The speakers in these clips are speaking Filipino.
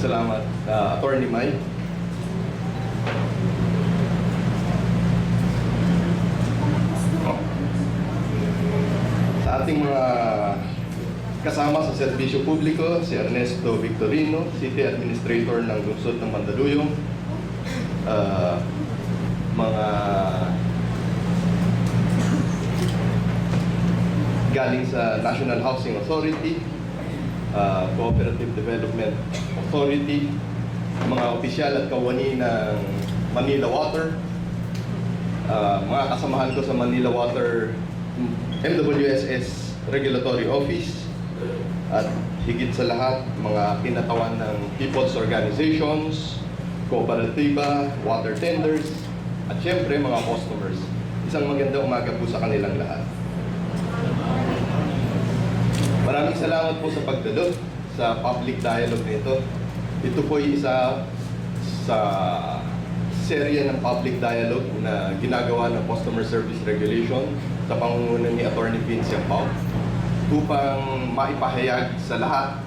salamat, Attorney Mai. Sa ating mga kasama sa serbisyo publiko, si Ernesto Victorino, City Administrator ng Lungsod ng Mandaluyong, mga galing sa National Housing Authority, Cooperative Development Authority, mga opisyal at kawani ng Manila Water, mga kasamahan ko sa Manila Water MWSS Regulatory Office, at higit sa lahat, mga kinatawan ng people's organizations, kooperatiba, water tenders, at syempre mga customers. Isang magandang umaga po sa kanilang lahat. Maraming salamat po sa pagdalo sa public dialogue nito. Ito po ay isa sa serye ng public dialogue na ginagawa ng Customer Service Regulation sa pangunguna ni Attorney Vince Pao upang maipahayag sa lahat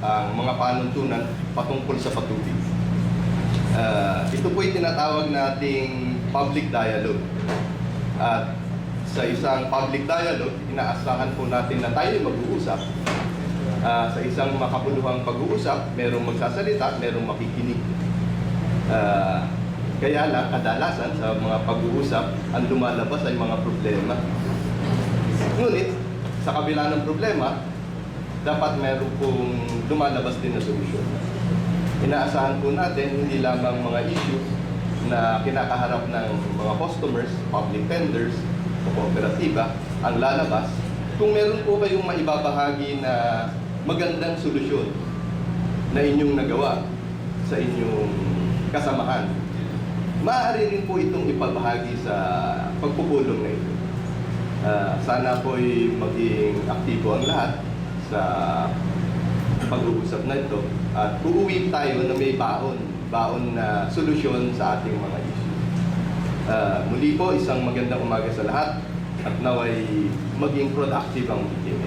ang mga panuntunan patungkol sa patubig. Ito po ay tinatawag nating public dialogue. At sa isang public dialogue, inaasahan po natin na tayo mag-uusap. Sa isang makabuluhang pag-uusap, merong magsasalita, merong makikinig. Kaya lang, kadalasan sa mga pag-uusap, ang lumalabas ay mga problema. Ngunit, sa kabila ng problema, dapat meron pong lumalabas din na solusyon. Inaasahan po natin, hindi lamang mga issue na kinakaharap ng mga customers, public vendors, o kooperatiba, ang lalabas. Kung meron po kayong maibabahagi na magandang solusyon na inyong nagawa sa inyong kasamahan, maaari rin po itong ipabahagi sa pagpupulong na ito. Sana po'y maging aktibo ang lahat sa pag-uusap na ito at uuwi tayo na may baon na solusyon sa ating mga issue. Muli po, isang magandang umaga sa lahat at naway maging productive ang meeting.